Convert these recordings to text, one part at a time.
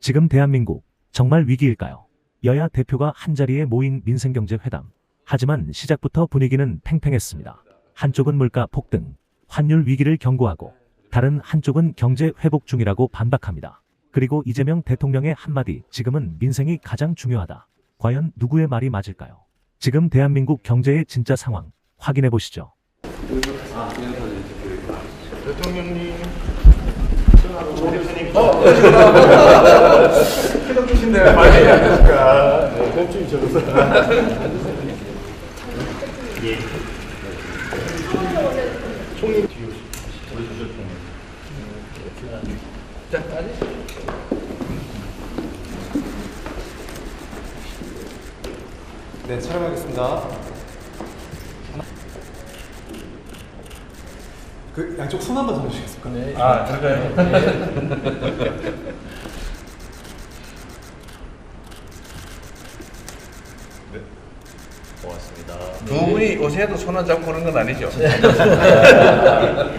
지금 대한민국 정말 위기일까요? 여야 대표가 한자리에 모인 민생경제회담. 하지만 시작부터 분위기는 팽팽했습니다. 한쪽은 물가 폭등, 환율 위기를 경고하고 다른 한쪽은 경제 회복 중이라고 반박합니다. 그리고 이재명 대통령의 한마디, 지금은 민생이 가장 중요하다. 과연 누구의 말이 맞을까요? 지금 대한민국 경제의 진짜 상황 확인해 보시죠. 대통령님, 조 대표님, 키도 크신데 많이 하니까 홈춤이 적어서. 예. 총리 뒤에 오시죠. 자, 네, 촬영하겠습니다. 그 양쪽 손 한번 잡으시겠습니까? 네. 아, 그럴까요? 네. 고맙습니다. 두 분이 옷에도 손 안 잡고 그런 건 아니죠?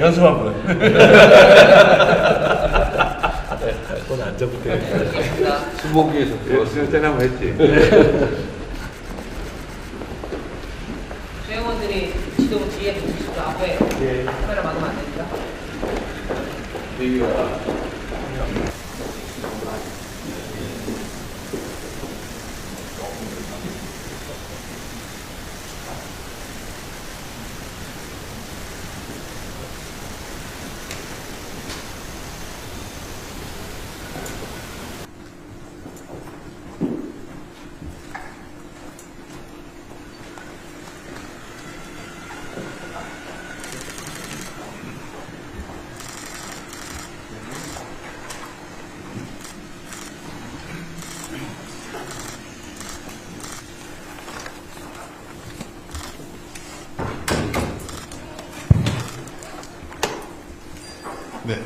연습 한 번. 손안 잡을 때. 수목위에서 그거 때나무 했지. 수행원들이 지도 뒤에 보시고 앞에 카메라 막으면 안 됩니까? 여기가 네,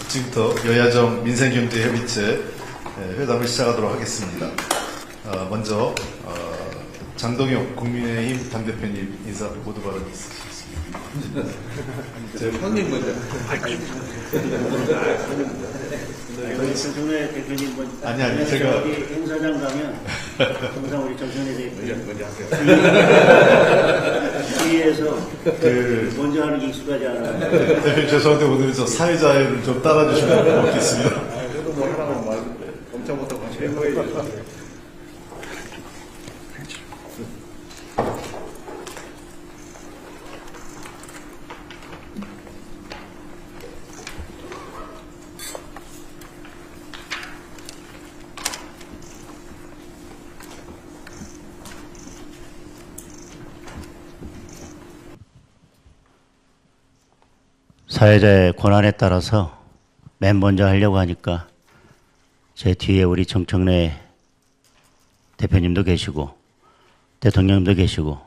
지금부터 여야정 민생경제협의체 회담을 시작하도록 하겠습니다. 먼저 장동혁 국민의힘 당대표님 인사 모두 발언 있으시겠습니다. 형님 먼저. 정선혜 대표님 먼저. 아니, 제가 여기 행사장 가면 항상 우리 정선혜 대표님 먼저 하세요. 뒤에서 먼저 하는 게 익숙하지 않아요. 대표님 죄송한데 오늘 저 사회자를 좀 따라주시면 고맙겠습니다. 그래도 뭐 하라고 말 엄청 못하고 최고예요. 사회자의 권한에 따라서 맨 먼저 하려고 하니까 제 뒤에 우리 정청래 대표님도 계시고 대통령도 계시고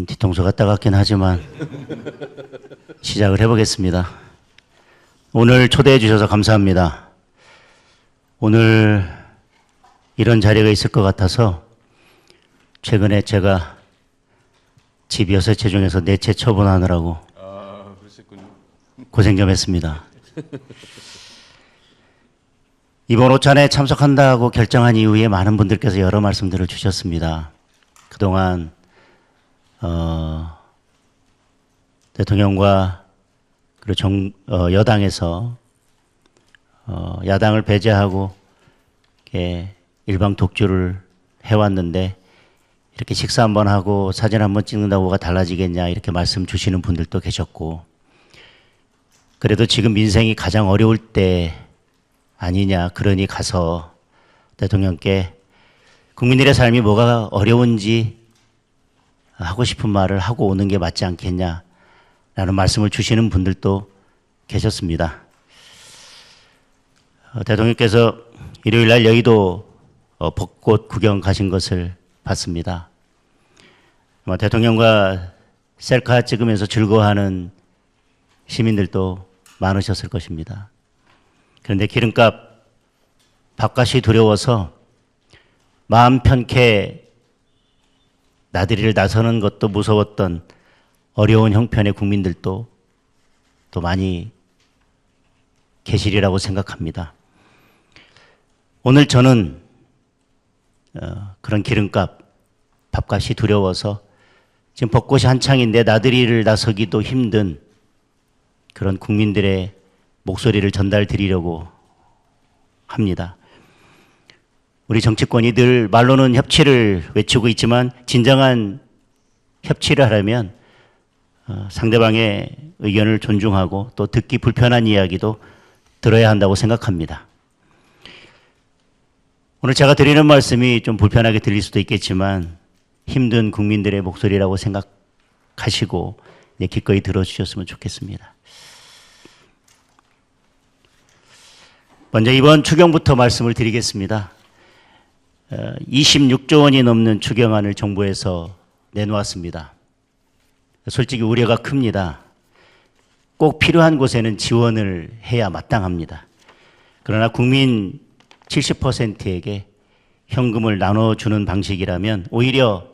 뒤통수가 따갑긴 하지만 시작을 해보겠습니다. 오늘 초대해 주셔서 감사합니다. 오늘 이런 자리가 있을 것 같아서 최근에 제가 집 6채 중에서 4채 처분하느라고 고생 좀 했습니다. 이번 오찬에 참석한다고 결정한 이후에 많은 분들께서 여러 말씀들을 주셨습니다. 그동안 대통령과 그리고 여당에서 야당을 배제하고 일방 독주를 해왔는데 이렇게 식사 한번 하고 사진 한번 찍는다고가 달라지겠냐 이렇게 말씀 주시는 분들도 계셨고, 그래도 지금 민생이 가장 어려울 때 아니냐, 그러니 가서 대통령께 국민들의 삶이 뭐가 어려운지 하고 싶은 말을 하고 오는 게 맞지 않겠냐라는 말씀을 주시는 분들도 계셨습니다. 대통령께서 일요일 날 여의도 벚꽃 구경 가신 것을 봤습니다. 대통령과 셀카 찍으면서 즐거워하는 시민들도 많으셨을 것입니다. 그런데 기름값 밥값이 두려워서 마음 편케 나들이를 나서는 것도 무서웠던 어려운 형편의 국민들도 또 많이 계시리라고 생각합니다. 오늘 저는 그런 기름값, 밥값이 두려워서 지금 벚꽃이 한창인데 나들이를 나서기도 힘든 그런 국민들의 목소리를 전달드리려고 합니다. 우리 정치권이 늘 말로는 협치를 외치고 있지만 진정한 협치를 하려면 상대방의 의견을 존중하고 또 듣기 불편한 이야기도 들어야 한다고 생각합니다. 오늘 제가 드리는 말씀이 좀 불편하게 들릴 수도 있겠지만 힘든 국민들의 목소리라고 생각하시고 기꺼이 들어주셨으면 좋겠습니다. 먼저 이번 추경부터 말씀을 드리겠습니다. 26조 원이 넘는 추경안을 정부에서 내놓았습니다. 솔직히 우려가 큽니다. 꼭 필요한 곳에는 지원을 해야 마땅합니다. 그러나 국민 70%에게 현금을 나눠주는 방식이라면 오히려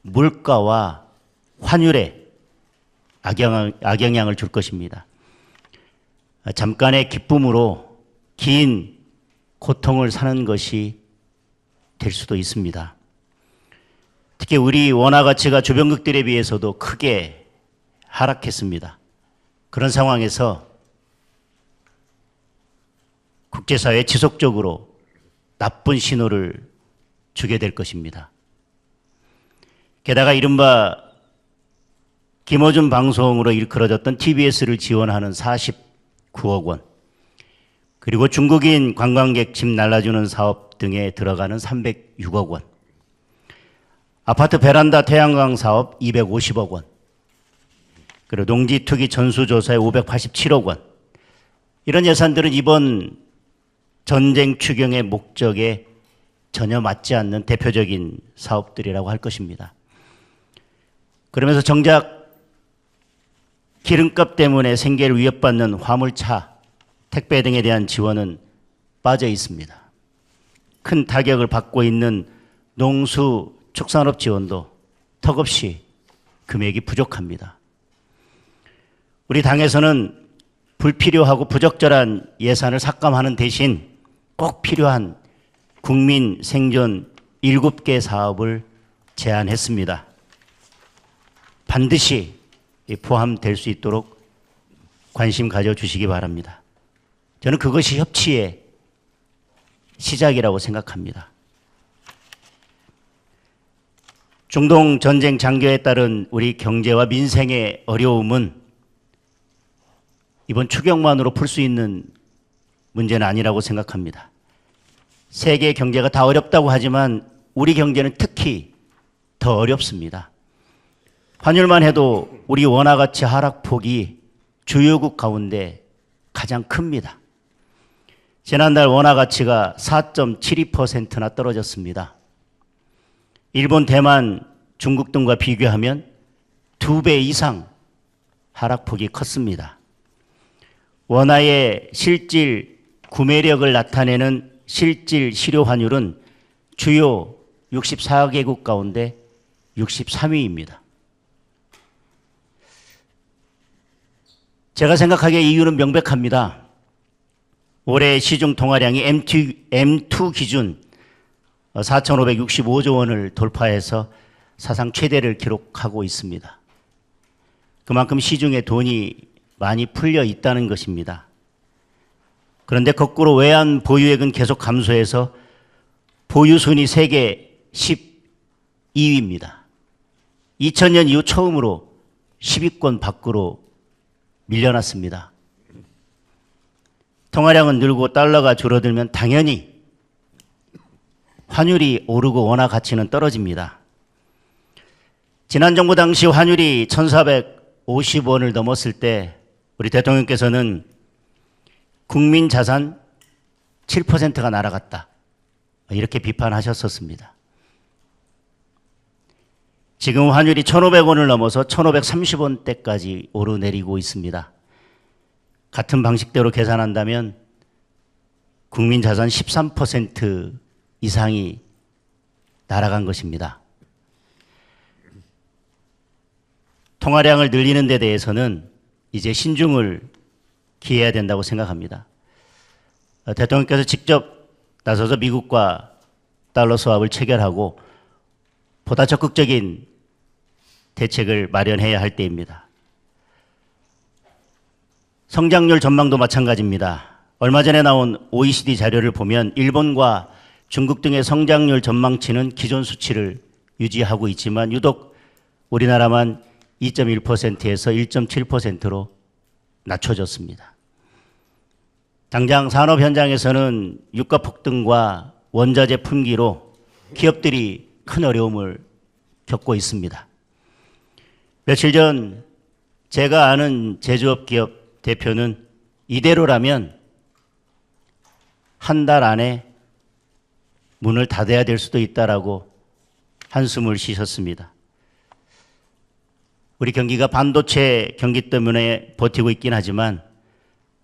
물가와 환율에 악영향을 줄 것입니다. 잠깐의 기쁨으로 긴 고통을 사는 것이 될 수도 있습니다. 특히 우리 원화 가치가 주변국들에 비해서도 크게 하락했습니다. 그런 상황에서 국제사회에 지속적으로 나쁜 신호를 주게 될 것입니다. 게다가 이른바 김어준 방송으로 일컬어졌던 TBS를 지원하는 49억 원, 그리고 중국인 관광객 집 날라주는 사업 등에 들어가는 306억 원, 아파트 베란다 태양광 사업 250억 원, 그리고 농지 투기 전수조사에 587억 원, 이런 예산들은 이번 전쟁 추경의 목적에 전혀 맞지 않는 대표적인 사업들이라고 할 것입니다. 그러면서 정작 기름값 때문에 생계를 위협받는 화물차, 택배 등에 대한 지원은 빠져 있습니다. 큰 타격을 받고 있는 농수 축산업 지원도 턱없이 금액이 부족합니다. 우리 당에서는 불필요하고 부적절한 예산을 삭감하는 대신 꼭 필요한 국민 생존 7개 사업을 제안했습니다. 반드시 포함될 수 있도록 관심 가져주시기 바랍니다. 저는 그것이 협치의 시작이라고 생각합니다. 중동 전쟁 장교에 따른 우리 경제와 민생의 어려움은 이번 추경만으로 풀 수 있는 문제는 아니라고 생각합니다. 세계 경제가 다 어렵다고 하지만 우리 경제는 특히 더 어렵습니다. 환율만 해도 우리 원화 가치 하락폭이 주요국 가운데 가장 큽니다. 지난달 원화 가치가 4.72%나 떨어졌습니다. 일본, 대만, 중국 등과 비교하면 2배 이상 하락폭이 컸습니다. 원화의 실질 구매력을 나타내는 실질 실효 환율은 주요 64개국 가운데 63위입니다. 제가 생각하기에 이유는 명백합니다. 올해 시중 통화량이 M2 기준 4,565조 원을 돌파해서 사상 최대를 기록하고 있습니다. 그만큼 시중에 돈이 많이 풀려 있다는 것입니다. 그런데 거꾸로 외환 보유액은 계속 감소해서 보유 순위 세계 12위입니다. 2000년 이후 처음으로 10위권 밖으로 밀려났습니다. 통화량은 늘고 달러가 줄어들면 당연히 환율이 오르고 원화 가치는 떨어집니다. 지난 정부 당시 환율이 1,450원을 넘었을 때 우리 대통령께서는 국민 자산 7%가 날아갔다, 이렇게 비판하셨었습니다. 지금 환율이 1,500원을 넘어서 1,530원대까지 오르내리고 있습니다. 같은 방식대로 계산한다면 국민 자산 13% 이상이 날아간 것입니다. 통화량을 늘리는 데 대해서는 이제 신중을 기해야 된다고 생각합니다. 대통령께서 직접 나서서 미국과 달러 스왑을 체결하고 보다 적극적인 대책을 마련해야 할 때입니다. 성장률 전망도 마찬가지입니다. 얼마 전에 나온 OECD 자료를 보면 일본과 중국 등의 성장률 전망치는 기존 수치를 유지하고 있지만 유독 우리나라만 2.1%에서 1.7%로 낮춰졌습니다. 당장 산업 현장에서는 유가 폭등과 원자재 품귀로 기업들이 큰 어려움을 겪고 있습니다. 며칠 전 제가 아는 제조업 기업 대표는 이대로라면 한 달 안에 문을 닫아야 될 수도 있다라고 한숨을 쉬셨습니다. 우리 경기가 반도체 경기 때문에 버티고 있긴 하지만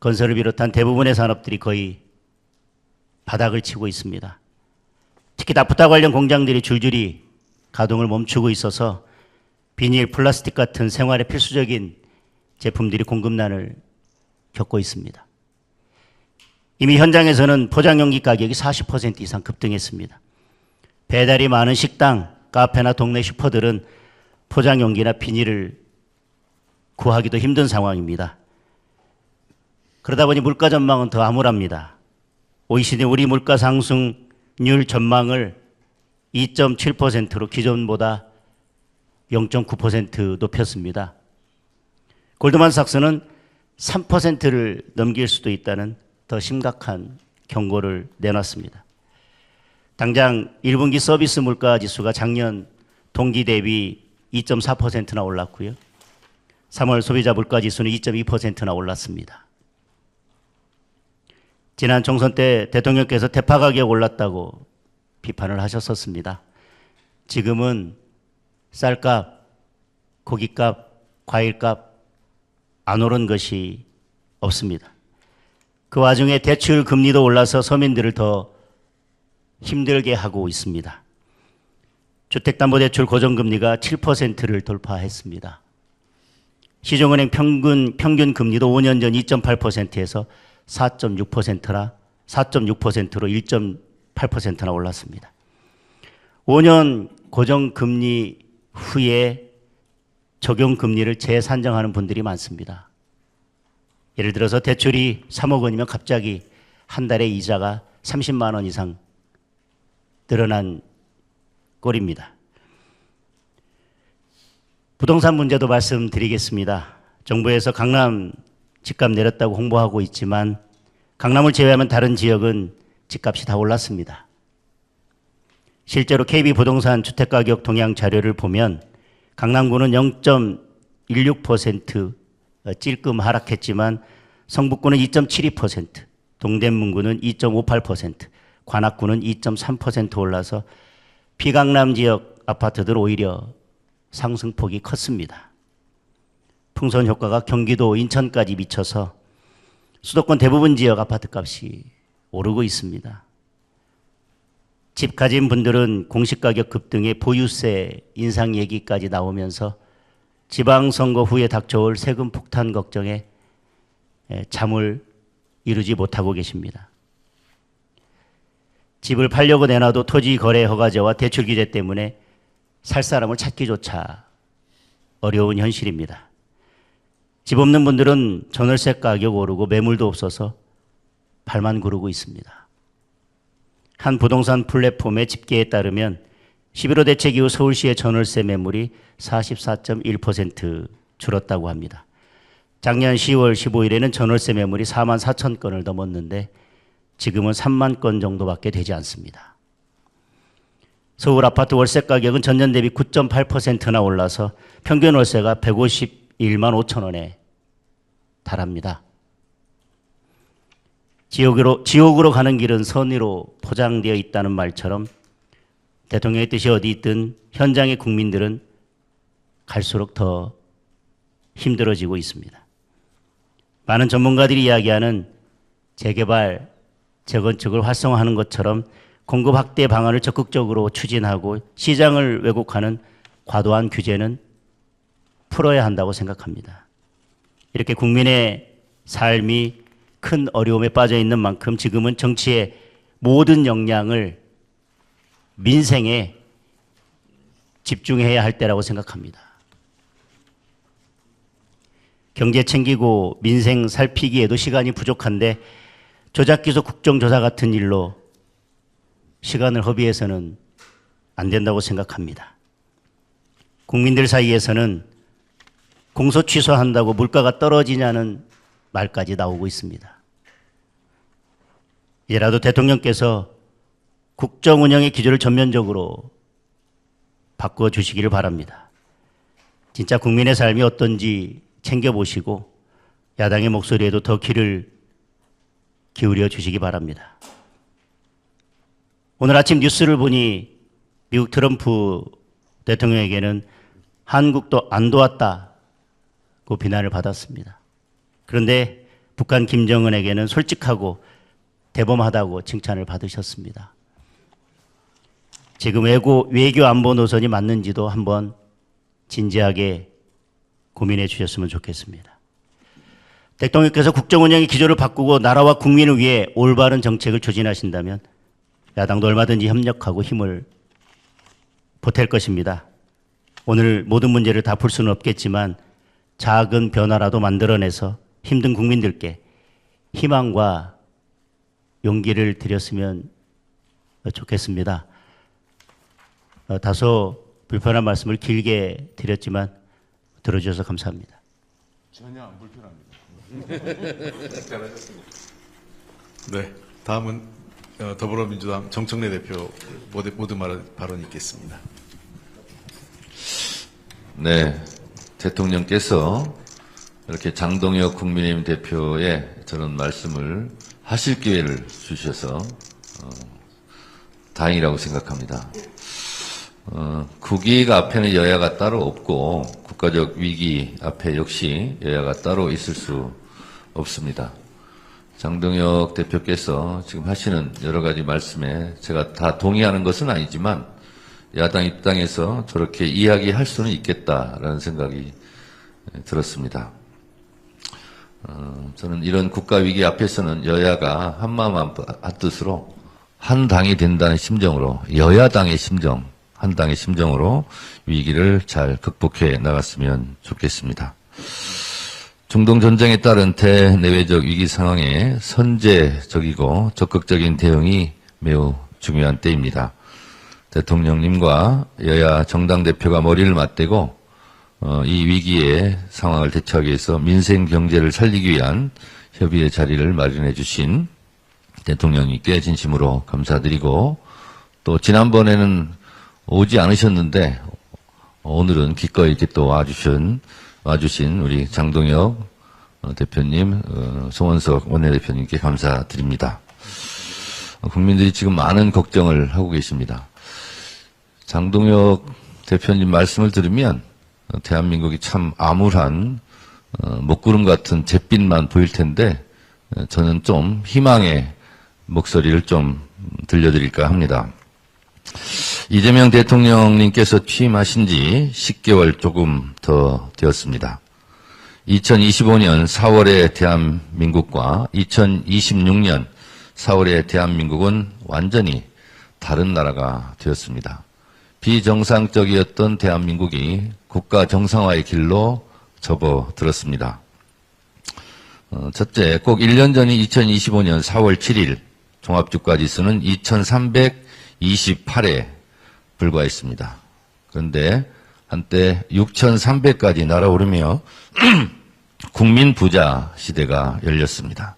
건설을 비롯한 대부분의 산업들이 거의 바닥을 치고 있습니다. 특히 나프타 관련 공장들이 줄줄이 가동을 멈추고 있어서 비닐, 플라스틱 같은 생활에 필수적인 제품들이 공급난을 겪고 있습니다. 이미 현장에서는 포장용기 가격이 40% 이상 급등했습니다. 배달이 많은 식당, 카페나 동네 슈퍼들은 포장용기나 비닐을 구하기도 힘든 상황입니다. 그러다 보니 물가 전망은 더 암울합니다. OECD 우리 물가 상승률 전망을 2.7%로 기존보다 0.9% 높였습니다. 골드만삭스는 3%를 넘길 수도 있다는 더 심각한 경고를 내놨습니다. 당장 1분기 서비스 물가 지수가 작년 동기 대비 2.4%나 올랐고요. 3월 소비자 물가 지수는 2.2%나 올랐습니다. 지난 총선 때 대통령께서 대파 가격 올랐다고 비판을 하셨었습니다. 지금은 쌀값, 고기값, 과일값 안 오른 것이 없습니다. 그 와중에 대출 금리도 올라서 서민들을 더 힘들게 하고 있습니다. 주택담보대출 고정금리가 7%를 돌파했습니다. 시중은행 평균 금리도 5년 전 2.8%에서 4.6%로 1.8%나 올랐습니다. 5년 고정금리 후에 적용금리를 재산정하는 분들이 많습니다. 예를 들어서 대출이 3억 원이면 갑자기 한 달에 이자가 30만 원 이상 늘어난 꼴입니다. 부동산 문제도 말씀드리겠습니다. 정부에서 강남 집값 내렸다고 홍보하고 있지만 강남을 제외하면 다른 지역은 집값이 다 올랐습니다. 실제로 KB부동산 주택가격 동향 자료를 보면 강남구는 0.16% 찔끔 하락했지만 성북구는 2.72%, 동대문구는 2.58%, 관악구는 2.3% 올라서 비강남 지역 아파트들 오히려 상승폭이 컸습니다. 풍선 효과가 경기도, 인천까지 미쳐서 수도권 대부분 지역 아파트값이 오르고 있습니다. 집 가진 분들은 공시가격 급등에 보유세 인상 얘기까지 나오면서 지방선거 후에 닥쳐올 세금 폭탄 걱정에 잠을 이루지 못하고 계십니다. 집을 팔려고 내놔도 토지거래 허가제와 대출 규제 때문에 살 사람을 찾기조차 어려운 현실입니다. 집 없는 분들은 전월세 가격 오르고 매물도 없어서 발만 구르고 있습니다. 한 부동산 플랫폼의 집계에 따르면 11호 대책 이후 서울시의 전월세 매물이 44.1% 줄었다고 합니다. 작년 10월 15일에는 전월세 매물이 4만 4천 건을 넘었는데 지금은 3만 건 정도밖에 되지 않습니다. 서울 아파트 월세 가격은 전년 대비 9.8%나 올라서 평균 월세가 151만 5천 원에 달합니다. 지옥으로 가는 길은 선의로 포장되어 있다는 말처럼 대통령의 뜻이 어디 있든 현장의 국민들은 갈수록 더 힘들어지고 있습니다. 많은 전문가들이 이야기하는 재개발, 재건축을 활성화하는 것처럼 공급 확대 방안을 적극적으로 추진하고 시장을 왜곡하는 과도한 규제는 풀어야 한다고 생각합니다. 이렇게 국민의 삶이 큰 어려움에 빠져 있는 만큼 지금은 정치의 모든 역량을 민생에 집중해야 할 때라고 생각합니다. 경제 챙기고 민생 살피기에도 시간이 부족한데 조작기소 국정조사 같은 일로 시간을 허비해서는 안 된다고 생각합니다. 국민들 사이에서는 공소 취소한다고 물가가 떨어지냐는 말까지 나오고 있습니다. 이제라도 대통령께서 국정 운영의 기조를 전면적으로 바꾸어 주시기를 바랍니다. 진짜 국민의 삶이 어떤지 챙겨보시고 야당의 목소리에도 더 귀를 기울여 주시기 바랍니다. 오늘 아침 뉴스를 보니 미국 트럼프 대통령에게는 한국도 안 도왔다고 비난을 받았습니다. 그런데 북한 김정은에게는 솔직하고 대범하다고 칭찬을 받으셨습니다. 지금 외교 안보 노선이 맞는지도 한번 진지하게 고민해 주셨으면 좋겠습니다. 대통령께서 국정 운영의 기조를 바꾸고 나라와 국민을 위해 올바른 정책을 추진하신다면 야당도 얼마든지 협력하고 힘을 보탤 것입니다. 오늘 모든 문제를 다 풀 수는 없겠지만 작은 변화라도 만들어내서 힘든 국민들께 희망과 용기를 드렸으면 좋겠습니다. 다소 불편한 말씀을 길게 드렸지만 들어주셔서 감사합니다. 전혀 안 불편합니다. 잘하셨습니다. 네, 다음은 더불어민주당 정청래 대표 모든 발언이 있겠습니다. 네, 대통령께서 이렇게 장동혁 국민의힘 대표의 저런 말씀을 하실 기회를 주셔서 다행이라고 생각합니다. 국익 앞에는 여야가 따로 없고 국가적 위기 앞에 역시 여야가 따로 있을 수 없습니다. 장동혁 대표께서 지금 하시는 여러 가지 말씀에 제가 다 동의하는 것은 아니지만 야당 입장에서 저렇게 이야기할 수는 있겠다라는 생각이 들었습니다. 저는 이런 국가 위기 앞에서는 여야가 한마음 한뜻으로 한 당이 된다는 심정으로 여야당의 심정, 한 당의 심정으로 위기를 잘 극복해 나갔으면 좋겠습니다. 중동 전쟁에 따른 대내외적 위기 상황에 선제적이고 적극적인 대응이 매우 중요한 때입니다. 대통령님과 여야 정당 대표가 머리를 맞대고 이 위기의 상황을 대처하기 위해서 민생 경제를 살리기 위한 협의의 자리를 마련해 주신 대통령님께 진심으로 감사드리고 또 지난번에는 오지 않으셨는데 오늘은 기꺼이 이렇게 또 와주신 우리 장동혁 대표님, 송원석 원내대표님께 감사드립니다. 국민들이 지금 많은 걱정을 하고 계십니다. 장동혁 대표님 말씀을 들으면 대한민국이 참 암울한 먹구름 같은 잿빛만 보일 텐데 저는 좀 희망의 목소리를 좀 들려드릴까 합니다. 이재명 대통령님께서 취임하신 지 10개월 조금 더 되었습니다. 2025년 4월의 대한민국과 2026년 4월의 대한민국은 완전히 다른 나라가 되었습니다. 비정상적이었던 대한민국이 국가 정상화의 길로 접어들었습니다. 첫째, 꼭 1년 전인 2025년 4월 7일 종합주가지수는 2328에 불과했습니다. 그런데 한때 6300까지 날아오르며 국민 부자 시대가 열렸습니다.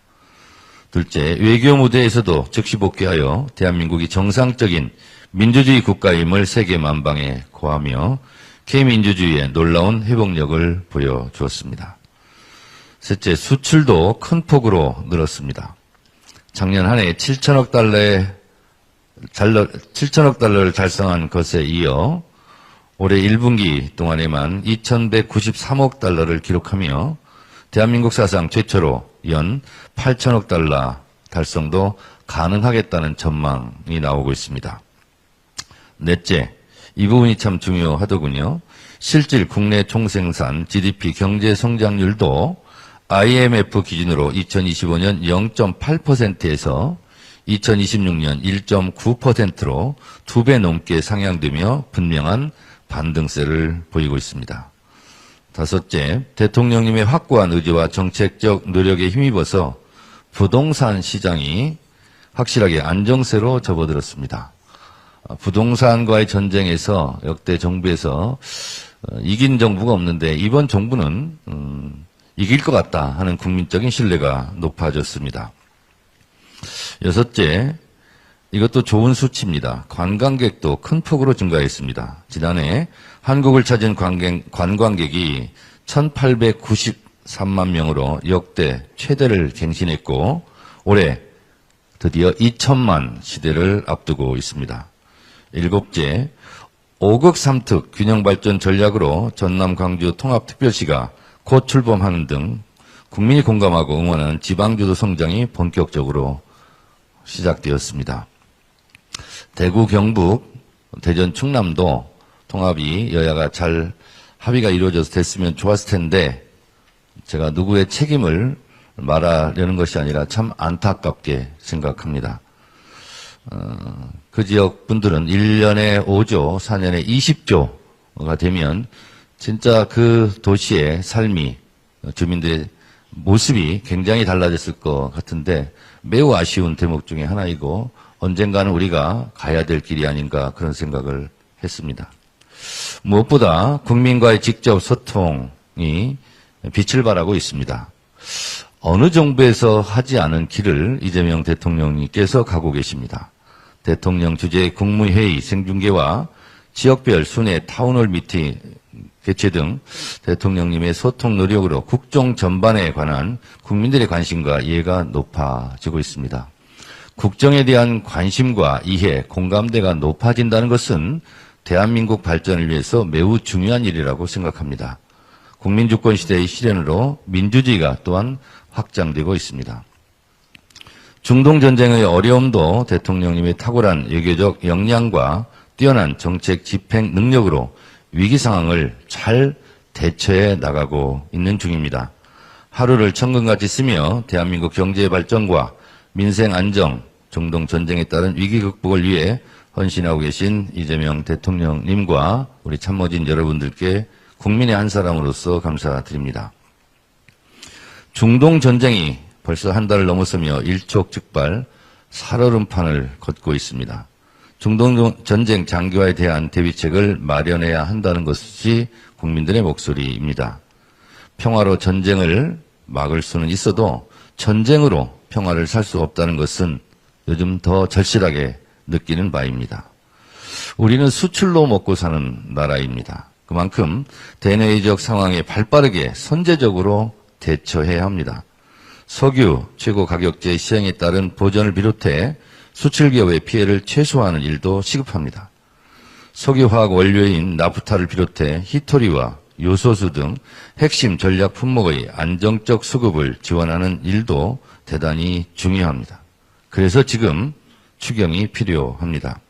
둘째, 외교 무대에서도 즉시 복귀하여 대한민국이 정상적인 민주주의 국가임을 세계 만방에 고하며 K민주주의의 놀라운 회복력을 보여주었습니다. 셋째, 수출도 큰 폭으로 늘었습니다. 작년 한 해 7천억 달러를 달성한 것에 이어 올해 1분기 동안에만 2,193억 달러를 기록하며 대한민국 사상 최초로 연 8천억 달러 달성도 가능하겠다는 전망이 나오고 있습니다. 넷째, 이 부분이 참 중요하더군요. 실질 국내 총생산 GDP 경제 성장률도 IMF 기준으로 2025년 0.8%에서 2026년 1.9%로 2배 넘게 상향되며 분명한 반등세를 보이고 있습니다. 다섯째, 대통령님의 확고한 의지와 정책적 노력에 힘입어서 부동산 시장이 확실하게 안정세로 접어들었습니다. 부동산과의 전쟁에서 역대 정부에서 이긴 정부가 없는데 이번 정부는 이길 것 같다 하는 국민적인 신뢰가 높아졌습니다. 여섯째, 이것도 좋은 수치입니다. 관광객도 큰 폭으로 증가했습니다. 지난해 한국을 찾은 관광객이 1,893만 명으로 역대 최대를 갱신했고 올해 드디어 2천만 시대를 앞두고 있습니다. 일곱째, 5극 3특 균형발전 전략으로 전남 광주 통합특별시가 곧 출범하는 등 국민이 공감하고 응원하는 지방주도 성장이 본격적으로 시작되었습니다. 대구, 경북, 대전, 충남도 통합이 여야가 잘 합의가 이루어져서 됐으면 좋았을 텐데 제가 누구의 책임을 말하려는 것이 아니라 참 안타깝게 생각합니다. 그 지역 분들은 1년에 5조, 4년에 20조가 되면 진짜 그 도시의 삶이, 주민들의 모습이 굉장히 달라졌을 것 같은데 매우 아쉬운 대목 중에 하나이고 언젠가는 우리가 가야 될 길이 아닌가 그런 생각을 했습니다. 무엇보다 국민과의 직접 소통이 빛을 발하고 있습니다. 어느 정부에서 하지 않은 길을 이재명 대통령님께서 가고 계십니다. 대통령 주재 국무회의 생중계와 지역별 순회 타운홀 미팅 개최 등 대통령님의 소통 노력으로 국정 전반에 관한 국민들의 관심과 이해가 높아지고 있습니다. 국정에 대한 관심과 이해, 공감대가 높아진다는 것은 대한민국 발전을 위해서 매우 중요한 일이라고 생각합니다. 국민주권 시대의 실현으로 민주주의가 또한 확장되고 있습니다. 중동전쟁의 어려움도 대통령님의 탁월한 외교적 역량과 뛰어난 정책 집행 능력으로 위기 상황을 잘 대처해 나가고 있는 중입니다. 하루를 천금같이 쓰며 대한민국 경제 발전과 민생 안정, 중동 전쟁에 따른 위기 극복을 위해 헌신하고 계신 이재명 대통령님과 우리 참모진 여러분들께 국민의 한 사람으로서 감사드립니다. 중동 전쟁이 벌써 한 달을 넘어서며 일촉즉발 살얼음판을 걷고 있습니다. 중동 전쟁 장기화에 대한 대비책을 마련해야 한다는 것이 국민들의 목소리입니다. 평화로 전쟁을 막을 수는 있어도 전쟁으로 평화를 살 수 없다는 것은 요즘 더 절실하게 느끼는 바입니다. 우리는 수출로 먹고 사는 나라입니다. 그만큼 대내외적 상황에 발빠르게 선제적으로 대처해야 합니다. 석유 최고 가격제 시행에 따른 보전을 비롯해 수출기업의 피해를 최소화하는 일도 시급합니다. 석유화학 원료인 나프타를 비롯해 히토리와 요소수 등 핵심 전략 품목의 안정적 수급을 지원하는 일도 대단히 중요합니다. 그래서 지금 추경이 필요합니다.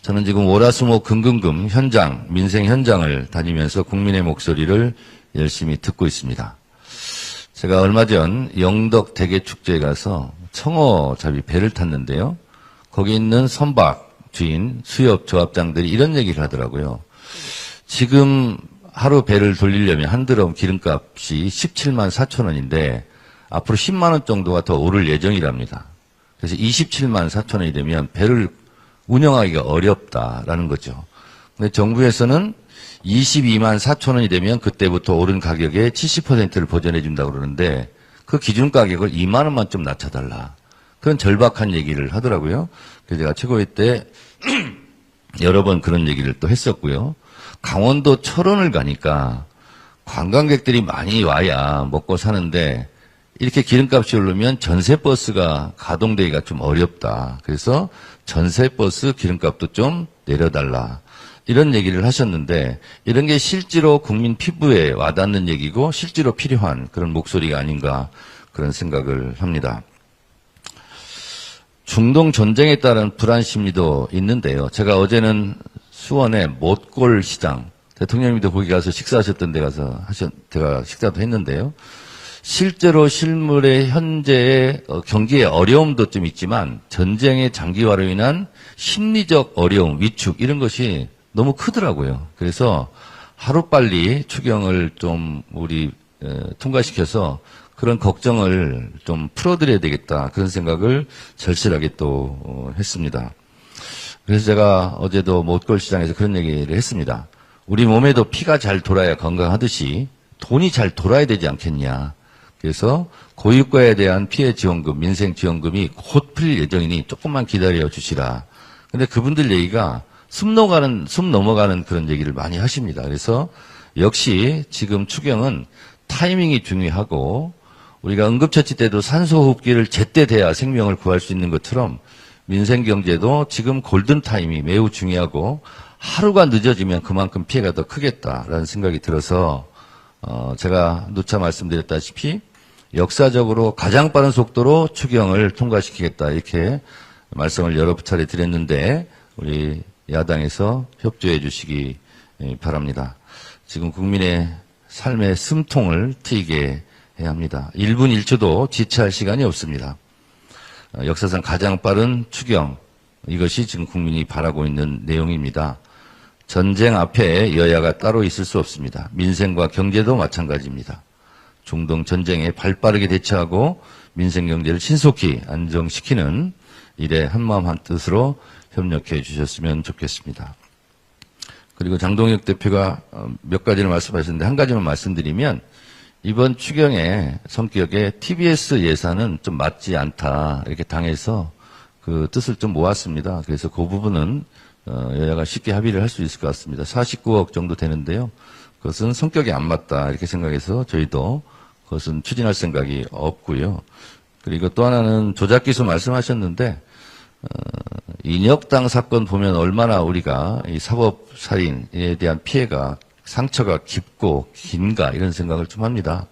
저는 지금 월화수목 금금금 현장, 민생 현장을 다니면서 국민의 목소리를 열심히 듣고 있습니다. 제가 얼마 전 영덕 대게축제에 가서 청어잡이 배를 탔는데요. 거기 있는 선박 주인, 수협 조합장들이 이런 얘기를 하더라고요. 지금 하루 배를 돌리려면 한 드럼 기름값이 17만 4천 원인데 앞으로 10만 원 정도가 더 오를 예정이랍니다. 그래서 27만 4천 원이 되면 배를 운영하기가 어렵다라는 거죠. 근데 정부에서는 22만 4천 원이 되면 그때부터 오른 가격의 70%를 보전해 준다고 그러는데 그 기준 가격을 2만 원만 좀 낮춰달라. 그런 절박한 얘기를 하더라고요. 그래서 제가 최고위 때 여러 번 그런 얘기를 또 했었고요. 강원도 철원을 가니까 관광객들이 많이 와야 먹고 사는데 이렇게 기름값이 오르면 전세버스가 가동되기가 좀 어렵다. 그래서 전세버스 기름값도 좀 내려달라. 이런 얘기를 하셨는데 이런 게 실제로 국민 피부에 와닿는 얘기고 실제로 필요한 그런 목소리가 아닌가 그런 생각을 합니다. 중동 전쟁에 따른 불안 심리도 있는데요. 제가 어제는 수원의 못골 시장, 대통령님도 거기 가서 식사하셨던 데 가서 제가 식사도 했는데요. 실제로 실물의 현재의 경기의 어려움도 좀 있지만 전쟁의 장기화로 인한 심리적 어려움, 위축 이런 것이 너무 크더라고요. 그래서 하루빨리 추경을 좀 우리 통과시켜서 그런 걱정을 좀 풀어드려야 되겠다. 그런 생각을 절실하게 또 했습니다. 그래서 제가 어제도 못골시장에서 그런 얘기를 했습니다. 우리 몸에도 피가 잘 돌아야 건강하듯이 돈이 잘 돌아야 되지 않겠냐. 그래서 고유가에 대한 피해 지원금, 민생 지원금이 곧 풀릴 예정이니 조금만 기다려 주시라. 근데 그분들 얘기가 숨 넘어가는 그런 얘기를 많이 하십니다. 그래서 역시 지금 추경은 타이밍이 중요하고 우리가 응급처치 때도 산소호흡기를 제때 대야 생명을 구할 수 있는 것처럼 민생경제도 지금 골든타임이 매우 중요하고 하루가 늦어지면 그만큼 피해가 더 크겠다라는 생각이 들어서 제가 누차 말씀드렸다시피 역사적으로 가장 빠른 속도로 추경을 통과시키겠다 이렇게 말씀을 여러 차례 드렸는데 우리 야당에서 협조해 주시기 바랍니다. 지금 국민의 삶의 숨통을 트이게 해야 합니다. 1분 1초도 지체할 시간이 없습니다. 역사상 가장 빠른 추경, 이것이 지금 국민이 바라고 있는 내용입니다. 전쟁 앞에 여야가 따로 있을 수 없습니다. 민생과 경제도 마찬가지입니다. 중동 전쟁에 발빠르게 대처하고 민생 경제를 신속히 안정시키는 일에 한마음 한뜻으로 협력해 주셨으면 좋겠습니다. 그리고 장동혁 대표가 몇 가지를 말씀하셨는데 한 가지만 말씀드리면 이번 추경의 성격에 TBS 예산은 좀 맞지 않다 이렇게 당해서 그 뜻을 좀 모았습니다. 그래서 그 부분은 여야가 쉽게 합의를 할 수 있을 것 같습니다. 49억 정도 되는데요. 그것은 성격이 안 맞다 이렇게 생각해서 저희도 그것은 추진할 생각이 없고요. 그리고 또 하나는 조작기수 말씀하셨는데 인혁당 사건 보면 얼마나 우리가 이 사법살인에 대한 피해가 상처가 깊고 긴가 이런 생각을 좀 합니다.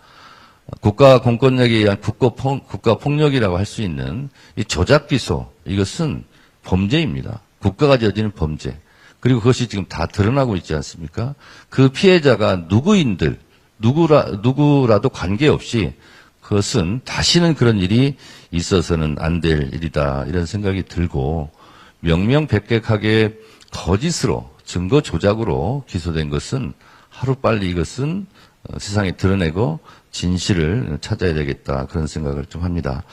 국가 공권력에 의한 국가 폭력이라고 할 수 있는 이 조작기소 이것은 범죄입니다. 국가가 저지른 범죄. 그리고 그것이 지금 다 드러나고 있지 않습니까? 그 피해자가 누구라도 관계없이 그것은 다시는 그런 일이 있어서는 안 될 일이다. 이런 생각이 들고 명명백백하게 거짓으로 증거 조작으로 기소된 것은 하루빨리 이것은 세상에 드러내고 진실을 찾아야 되겠다. 그런 생각을 좀 합니다.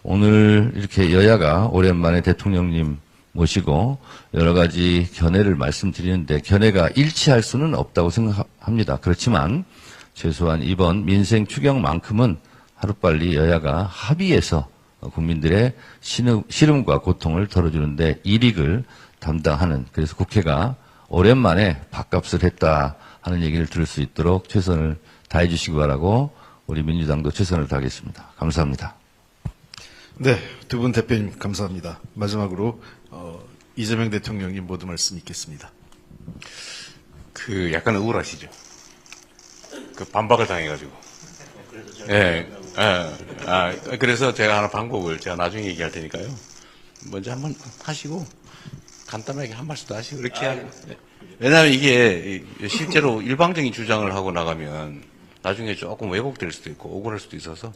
오늘 이렇게 여야가 오랜만에 대통령님 모시고 여러 가지 견해를 말씀드리는데 견해가 일치할 수는 없다고 생각합니다. 그렇지만 최소한 이번 민생 추경만큼은 하루빨리 여야가 합의해서 국민들의 시름과 고통을 덜어주는데 일익을 담당하는 그래서 국회가 오랜만에 밥값을 했다 하는 얘기를 들을 수 있도록 최선을 다해 주시기 바라고 우리 민주당도 최선을 다하겠습니다. 감사합니다. 네, 두 분 대표님 감사합니다. 마지막으로 이재명 대통령님 모두 말씀 있겠습니다. 그 약간 우울하시죠? 그 반박을 당해가지고. 예, 그래서 제가 하는 방법을 제가 나중에 얘기할 테니까요. 먼저 한번 하시고 간단하게 한 말씀 더 하시고 이렇게 하고. 왜냐하면 이게 실제로 일방적인 주장을 하고 나가면 나중에 조금 왜곡될 수도 있고 억울할 수도 있어서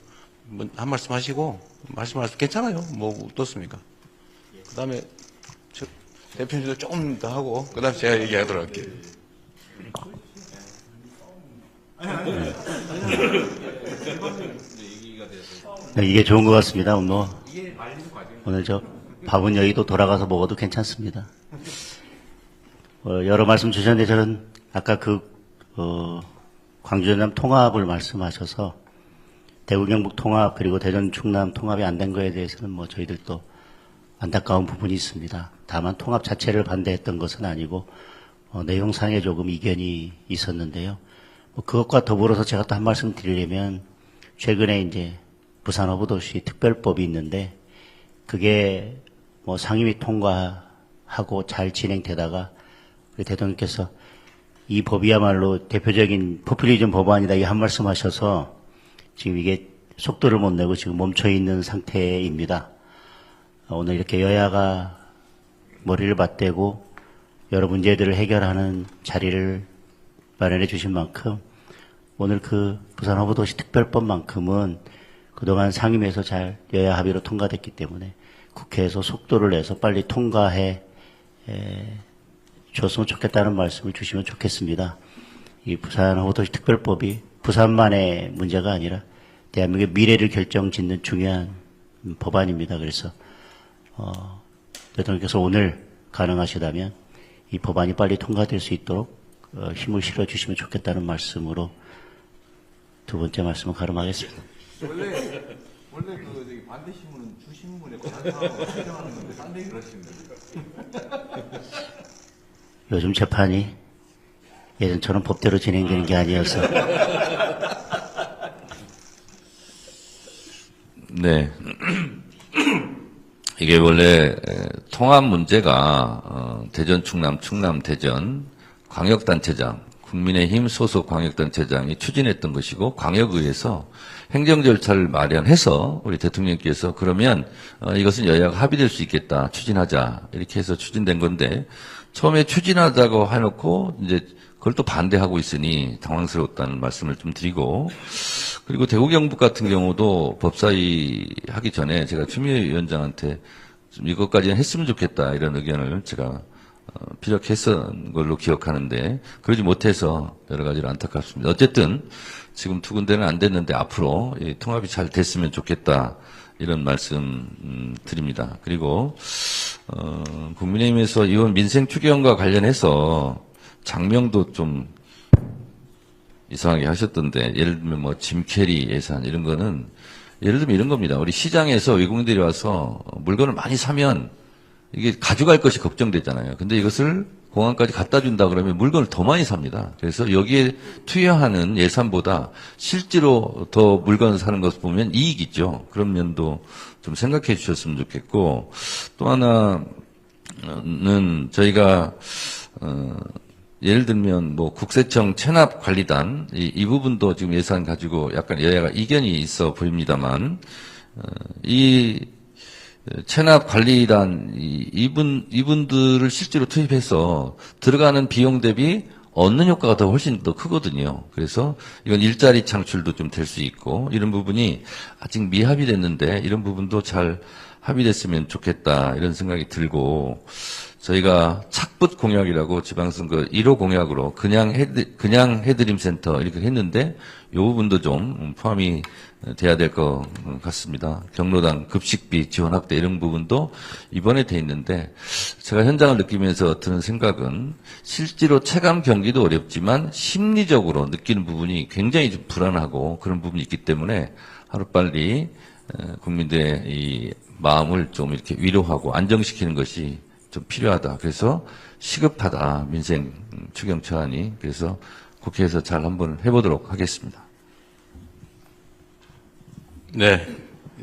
한 말씀 하시고 말씀하셔도 괜찮아요. 뭐 어떻습니까? 그 다음에 대표님도 조금 더 하고 그 다음에 제가 얘기하도록 할게요. 네, 이게 좋은 것 같습니다. 오늘 저 밥은 여의도 돌아가서 먹어도 괜찮습니다. 여러 말씀 주셨는데 저는 아까 광주 전남 통합을 말씀하셔서 대구 경북 통합 그리고 대전 충남 통합이 안 된 거에 대해서는 뭐 저희들도 안타까운 부분이 있습니다. 다만 통합 자체를 반대했던 것은 아니고 내용상에 조금 이견이 있었는데요. 그것과 더불어서 제가 또 한 말씀 드리려면 최근에 이제 부산어부도시 특별법이 있는데 그게 뭐 상임위 통과하고 잘 진행되다가 우리 대통령께서 이 법이야말로 대표적인 포퓰리즘 법안이다 이 한 말씀 하셔서 지금 이게 속도를 못 내고 지금 멈춰 있는 상태입니다. 오늘 이렇게 여야가 머리를 맞대고 여러 문제들을 해결하는 자리를 마련해 주신 만큼 오늘 그 부산 허브도시 특별법만큼은 그동안 상임위에서 잘 여야 합의로 통과됐기 때문에 국회에서 속도를 내서 빨리 통과해 줬으면 좋겠다는 말씀을 주시면 좋겠습니다. 이 부산 허브도시 특별법이 부산만의 문제가 아니라 대한민국의 미래를 결정짓는 중요한 법안입니다. 그래서 대통령께서 오늘 가능하시다면 이 법안이 빨리 통과될 수 있도록 힘을 실어 주시면 좋겠다는 말씀으로 두 번째 말씀을 가름하겠습니다. 원래 그 저기 반대 신문은 주 신문에 관한 사항을 설명하는 건데 딴 얘기를 하시는데. 요즘 재판이 예전처럼 법대로 진행되는 게 아니어서 네. 이게 원래 통합 문제가 대전, 충남, 충남, 대전 광역단체장, 국민의힘 소속 광역단체장이 추진했던 것이고 광역의회에서 행정 절차를 마련해서 우리 대통령께서 그러면 이것은 여야가 합의될 수 있겠다, 추진하자 이렇게 해서 추진된 건데 처음에 추진하자고 해놓고 이제 그걸 또 반대하고 있으니 당황스러웠다는 말씀을 좀 드리고, 그리고 대구 경북 같은 경우도 법사위 하기 전에 제가 추미애 위원장한테 좀 이것까지는 했으면 좋겠다 이런 의견을 제가 피력했던 걸로 기억하는데 그러지 못해서 여러 가지로 안타깝습니다. 어쨌든 지금 두 군데는 안 됐는데 앞으로 이 통합이 잘 됐으면 좋겠다 이런 말씀 드립니다. 그리고 국민의힘에서 이번 민생 추경과 관련해서 장명도 좀 이상하게 하셨던데, 예를 들면 뭐 짐캐리 예산 이런 거는 예를 들면 이런 겁니다. 우리 시장에서 외국인들이 와서 물건을 많이 사면 이게 가져갈 것이 걱정되잖아요. 근데 이것을 공항까지 갖다 준다 그러면 물건을 더 많이 삽니다. 그래서 여기에 투여하는 예산보다 실제로 더 물건을 사는 것을 보면 이익이죠. 그런 면도 좀 생각해 주셨으면 좋겠고, 또 하나는 저희가 예를 들면 뭐 국세청 체납관리단 이 부분도 지금 예산 가지고 약간 여야가 이견이 있어 보입니다만, 이 체납관리단 이분들을 실제로 투입해서 들어가는 비용 대비 얻는 효과가 더 훨씬 더 크거든요. 그래서 이건 일자리 창출도 좀 될 수 있고, 이런 부분이 아직 미합의됐는데 이런 부분도 잘 합의됐으면 좋겠다 이런 생각이 들고, 저희가 착붙 공약이라고 지방선거 1호 공약으로 그냥 해드림 센터 이렇게 했는데 이 부분도 좀 포함이 돼야 될 것 같습니다. 경로당 급식비 지원 확대 이런 부분도 이번에 돼 있는데, 제가 현장을 느끼면서 드는 생각은 실제로 체감 경기도 어렵지만 심리적으로 느끼는 부분이 굉장히 좀 불안하고 그런 부분이 있기 때문에 하루빨리 국민들의 이 마음을 좀 이렇게 위로하고 안정시키는 것이 좀 필요하다. 그래서 시급하다, 민생 추경 처안이. 그래서 국회에서 잘 한번 해보도록 하겠습니다. 네.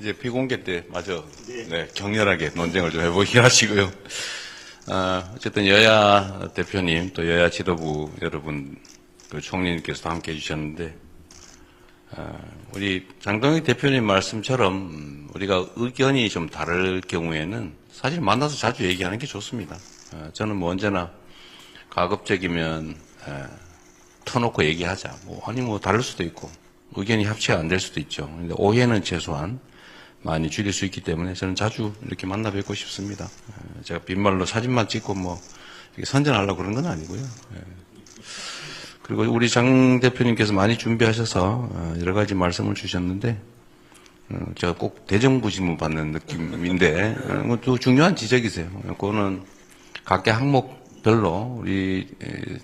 이제 비공개 때 마저 네, 격렬하게 논쟁을 좀 해보긴 하시고요. 어쨌든 여야 대표님 또 여야 지도부 여러분 그 총리님께서도 함께 해주셨는데, 우리 장동혁 대표님 말씀처럼 우리가 의견이 좀 다를 경우에는 사실 만나서 자주 얘기하는 게 좋습니다. 저는 뭐 언제나 가급적이면 터놓고 얘기하자. 아니 뭐 다를 수도 있고 의견이 합치가 안 될 수도 있죠. 근데 오해는 최소한 많이 줄일 수 있기 때문에 저는 자주 이렇게 만나 뵙고 싶습니다. 제가 빈말로 사진만 찍고 뭐 이렇게 선전하려고 그런 건 아니고요. 그리고 우리 장 대표님께서 많이 준비하셔서 여러 가지 말씀을 주셨는데, 제가 꼭 대정부 질문 받는 느낌인데, 그것도 중요한 지적이세요. 그거는 각계 항목별로 우리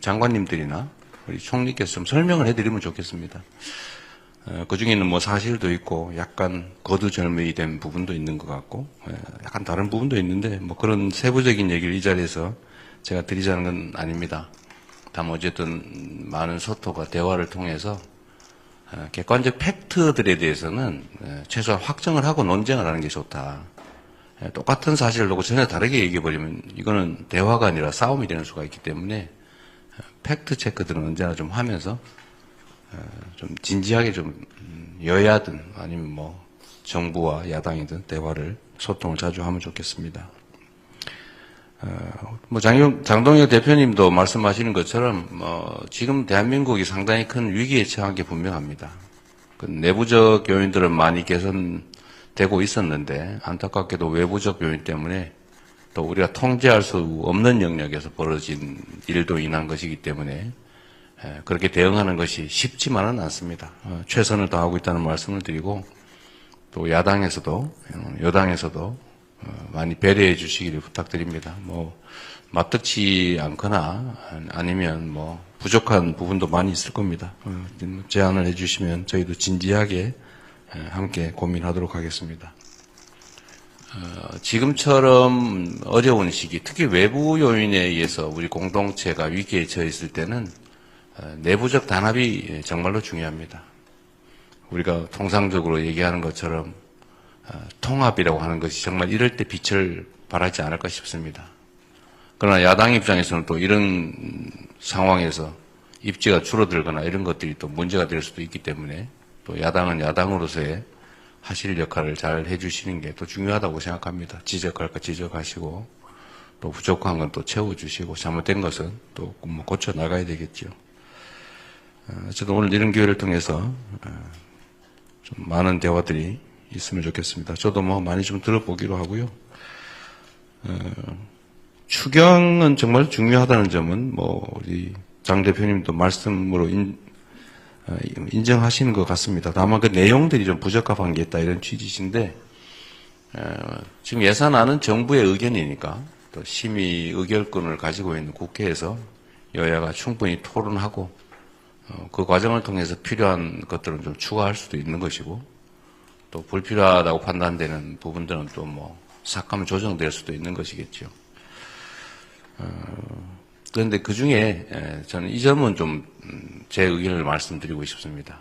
장관님들이나 우리 총리께서 좀 설명을 해드리면 좋겠습니다. 그 중에는 뭐 사실도 있고 약간 거두절미이 된 부분도 있는 것 같고 약간 다른 부분도 있는데, 뭐 그런 세부적인 얘기를 이 자리에서 제가 드리자는 건 아닙니다. 다만 어쨌든 많은 소통과 대화를 통해서 객관적 팩트들에 대해서는 최소한 확정을 하고 논쟁을 하는 게 좋다. 똑같은 사실을 놓고 전혀 다르게 얘기해버리면 이거는 대화가 아니라 싸움이 되는 수가 있기 때문에 팩트 체크들은 언제나 좀 하면서 좀 진지하게 좀 여야든 아니면 뭐 정부와 야당이든 대화를 소통을 자주 하면 좋겠습니다. 장동혁 대표님도 말씀하시는 것처럼 지금 대한민국이 상당히 큰 위기에 처한 게 분명합니다. 그 내부적 요인들은 많이 개선되고 있었는데 안타깝게도 외부적 요인 때문에 또 우리가 통제할 수 없는 영역에서 벌어진 일도 인한 것이기 때문에 그렇게 대응하는 것이 쉽지만은 않습니다. 최선을 다하고 있다는 말씀을 드리고 또 야당에서도 여당에서도 많이 배려해 주시기를 부탁드립니다. 맞듣지 않거나 아니면 부족한 부분도 많이 있을 겁니다. 제안을 해 주시면 저희도 진지하게 함께 고민하도록 하겠습니다. 지금처럼 어려운 시기, 특히 외부 요인에 의해서 우리 공동체가 위기에 처했을 때는 내부적 단합이 정말로 중요합니다. 우리가 통상적으로 얘기하는 것처럼 통합이라고 하는 것이 정말 이럴 때 빛을 발하지 않을까 싶습니다. 그러나 야당 입장에서는 또 이런 상황에서 입지가 줄어들거나 이런 것들이 또 문제가 될 수도 있기 때문에 또 야당은 야당으로서의 하실 역할을 잘 해주시는 게 또 중요하다고 생각합니다. 지적할 거 지적하시고 또 부족한 건 또 채워주시고 잘못된 것은 또 고쳐 나가야 되겠죠. 저도 오늘 이런 기회를 통해서 좀 많은 대화들이 있으면 좋겠습니다. 저도 많이 좀 들어보기로 하고요. 추경은 정말 중요하다는 점은 우리 장 대표님도 말씀으로 인정하시는 것 같습니다. 다만 그 내용들이 좀 부적합한 게 있다 이런 취지신데 지금 예산안은 정부의 의견이니까 또 심의 의결권을 가지고 있는 국회에서 여야가 충분히 토론하고 그 과정을 통해서 필요한 것들은 좀 추가할 수도 있는 것이고 또 불필요하다고 판단되는 부분들은 또 삭하면 조정될 수도 있는 것이겠죠. 그런데 그 중에 저는 이 점은 좀 제 의견을 말씀드리고 싶습니다.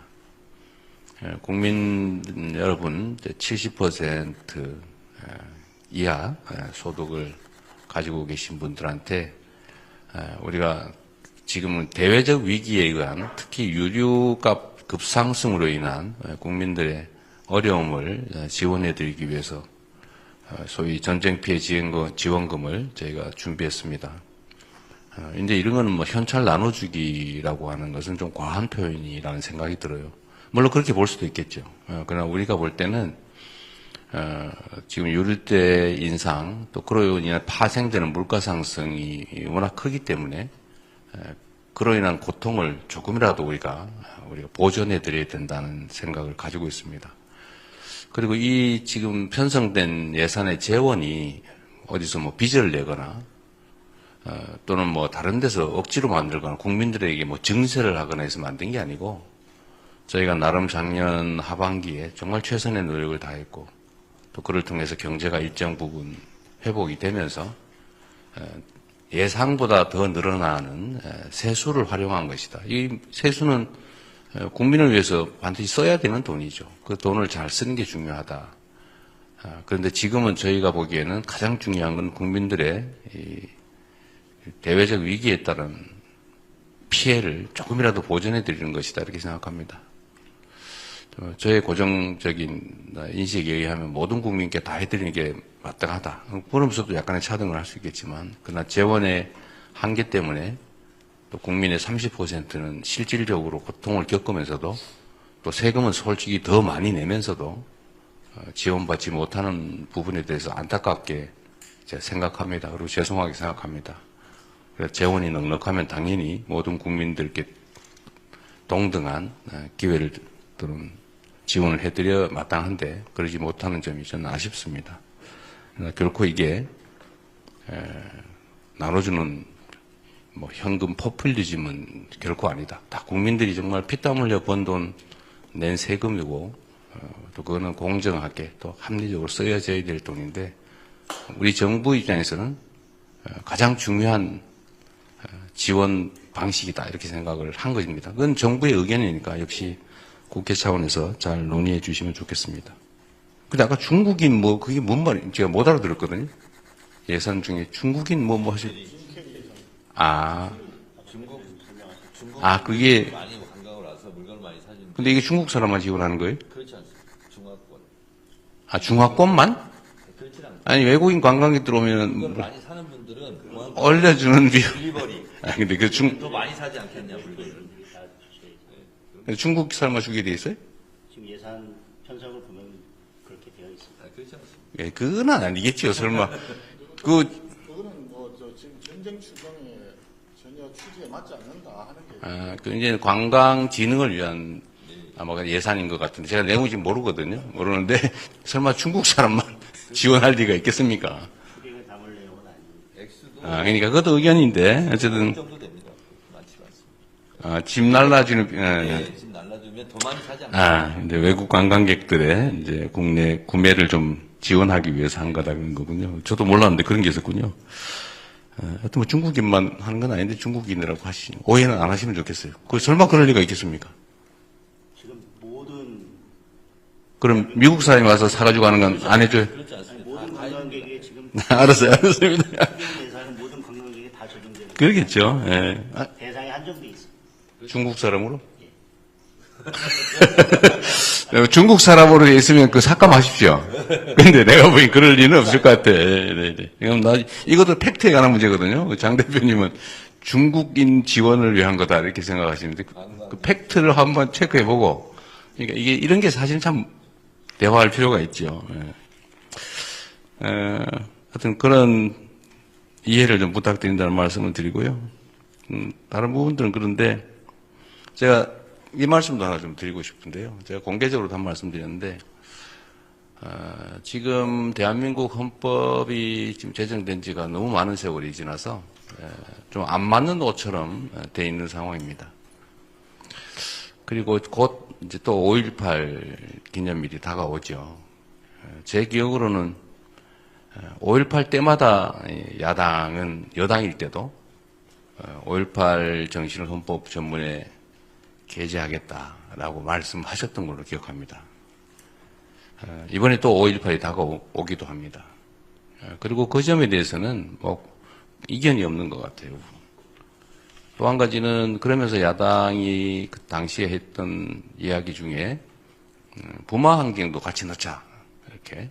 국민 여러분 70% 이하 소득을 가지고 계신 분들한테 우리가 지금은 대외적 위기에 의한 특히 유류값 급상승으로 인한 국민들의 어려움을 지원해 드리기 위해서 소위 전쟁 피해 지원금을 저희가 준비했습니다. 근데 이런 거는 현찰 나눠주기라고 하는 것은 좀 과한 표현이라는 생각이 들어요. 물론 그렇게 볼 수도 있겠죠. 그러나 우리가 볼 때는 지금 유류대 인상 또 그로 인해 파생되는 물가 상승이 워낙 크기 때문에 그로 인한 고통을 조금이라도 우리가 보전해 드려야 된다는 생각을 가지고 있습니다. 그리고 이 지금 편성된 예산의 재원이 어디서 빚을 내거나 또는 다른 데서 억지로 만들거나 국민들에게 증세를 하거나 해서 만든 게 아니고 저희가 나름 작년 하반기에 정말 최선의 노력을 다했고 또 그를 통해서 경제가 일정 부분 회복이 되면서 예상보다 더 늘어나는 세수를 활용한 것이다. 이 세수는 국민을 위해서 반드시 써야 되는 돈이죠. 그 돈을 잘 쓰는 게 중요하다. 그런데 지금은 저희가 보기에는 가장 중요한 건 국민들의 대외적 위기에 따른 피해를 조금이라도 보전해 드리는 것이다 이렇게 생각합니다. 저의 고정적인 인식에 의하면 모든 국민께 다 해드리는 게 마땅하다. 그러면서도 약간의 차등을 할 수 있겠지만 그러나 재원의 한계 때문에 또 국민의 30%는 실질적으로 고통을 겪으면서도 또 세금은 솔직히 더 많이 내면서도 지원받지 못하는 부분에 대해서 안타깝게 제가 생각합니다. 그리고 죄송하게 생각합니다. 재원이 넉넉하면 당연히 모든 국민들께 동등한 기회를 또는 지원을 해드려 마땅한데 그러지 못하는 점이 저는 아쉽습니다. 결코 이게 나눠주는 현금 포퓰리즘은 결코 아니다. 다 국민들이 정말 피땀 흘려 번 돈 낸 세금이고 또 그거는 공정하게 또 합리적으로 써야져야 될 돈인데 우리 정부 입장에서는 가장 중요한 지원 방식이다 이렇게 생각을 한 것입니다. 그건 정부의 의견이니까 역시 국회 차원에서 잘 논의해 주시면 좋겠습니다. 근데 아까 중국인 그게 뭔 말인지 제가 못 알아들었거든요. 예산 중에 중국인 그게 많이 관광을 와서 물건을 많이 사주는. 근데 이게 중국 사람만 지원하는 거예요? 그렇지 않습니다. 중화권. 중화권만? 그렇지 않습니다. 아니 외국인 관광객 들어오면 물건 많이 사는 사는 분들은 공항 올려주는 비용. 딜리버리 아, 근데 더 많이 사지 않겠냐 물건을. 중국 삶아 주게 돼 있어요? 지금 예산 편성을 보면 그렇게 되어 있습니다. 그렇지 않습니다. 예, 그건 아니겠죠, 설마. 그거는 지금 전쟁 추정에 전혀 취지에 맞지 않는다 하는 게. 그 이제 관광진흥을 위한 아마 예산인 것 같은데 제가 내용을 지금 모르는데 설마 중국 사람만 지원할 리가 있겠습니까? 수익을 담을 내용은 아닙니다. 액수도 그러니까 그것도 의견인데 어쨌든 정도 됩니다. 많지가 않습니다. 집 날라주는 네, 집 날라주면 더 많이 사지 않겠냐. 이제 외국 관광객들의 이제 국내 구매를 좀 지원하기 위해서 한 거다는 거군요. 저도 몰랐는데 그런 게 있었군요. 하여튼 뭐 중국인만 하는 건 아닌데 중국인이라고 하시니 오해는 안 하시면 좋겠어요. 그 설마 그럴 리가 있겠습니까? 지금 모든 그럼 미국 사람이 와서 사가지고 가는 건 안 해줘요? 그렇지 않습니다. 모든 관광객이 지금 알았습니다. 예산은 모든 관광객이 다 적용되는 그러겠죠. 예. 대상이 한정돼 있습니다. 중국 사람으로? 중국 사람으로 있으면 그 삭감하십시오. 근데 내가 보기 그럴 리는 없을 것 같아. 네. 그럼 이것도 팩트에 관한 문제거든요. 장 대표님은 중국인 지원을 위한 거다 이렇게 생각하시는데 그 팩트를 한번 체크해보고 그러니까 이게 이런 게 사실 참 대화할 필요가 있죠. 하여튼 그런 이해를 좀 부탁드린다는 말씀을 드리고요. 다른 부분들은 그런데 제가 이 말씀도 하나 좀 드리고 싶은데요. 제가 공개적으로도 한 말씀 드렸는데, 지금 대한민국 헌법이 지금 제정된 지가 너무 많은 세월이 지나서, 좀 안 맞는 옷처럼 돼 있는 상황입니다. 그리고 곧 이제 또 5.18 기념일이 다가오죠. 제 기억으로는 5.18 때마다 야당은 여당일 때도 5.18 정신을 헌법 전문에 게재하겠다라고 말씀하셨던 걸로 기억합니다. 이번에 또 5.18이 다가오기도 합니다. 그리고 그 점에 대해서는 뭐 이견이 없는 것 같아요. 또 한 가지는 그러면서 야당이 그 당시에 했던 이야기 중에 부마 환경도 같이 넣자 이렇게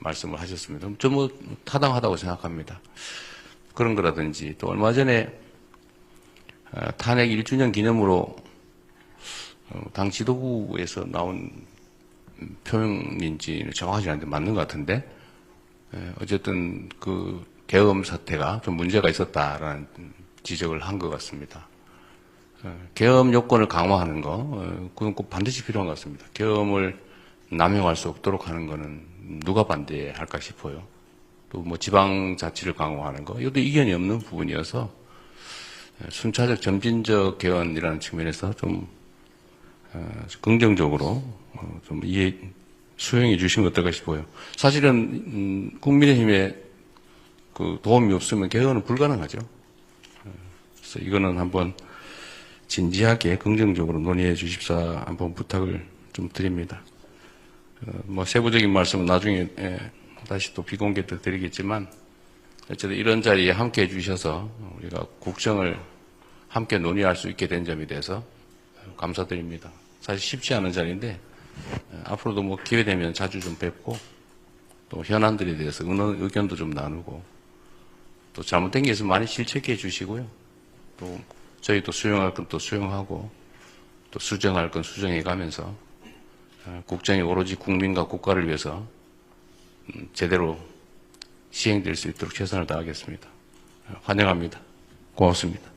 말씀을 하셨습니다. 좀 뭐 타당하다고 생각합니다. 그런 거라든지 또 얼마 전에 탄핵 1주년 기념으로 당 지도부에서 나온 표현인지 정확하지 않은데 맞는 것 같은데 어쨌든 그 계엄 사태가 좀 문제가 있었다라는 지적을 한 것 같습니다. 계엄 요건을 강화하는 거 그건 꼭 반드시 필요한 것 같습니다. 계엄을 남용할 수 없도록 하는 거는 누가 반대할까 싶어요. 또 뭐 지방자치를 강화하는 거 이것도 이견이 없는 부분이어서 순차적 점진적 개헌이라는 측면에서 좀 긍정적으로 좀 수용해 주시면 어떨까 싶어요. 사실은 국민의힘에 그 도움이 없으면 개헌은 불가능하죠. 그래서 이거는 한번 진지하게 긍정적으로 논의해 주십사 한번 부탁을 좀 드립니다. 뭐 세부적인 말씀은 나중에 다시 또 비공개 때 드리겠지만 어쨌든 이런 자리에 함께 해주셔서 우리가 국정을 함께 논의할 수 있게 된 점에 대해서 감사드립니다. 사실 쉽지 않은 자리인데 앞으로도 뭐 기회 되면 자주 좀 뵙고 또 현안들에 대해서 의견도 좀 나누고 또 잘못된 게 있으면 많이 실책해 주시고요. 또 저희도 수용할 건 또 수용하고 또 수정할 건 수정해 가면서 국정이 오로지 국민과 국가를 위해서 제대로 시행될 수 있도록 최선을 다하겠습니다. 환영합니다. 고맙습니다.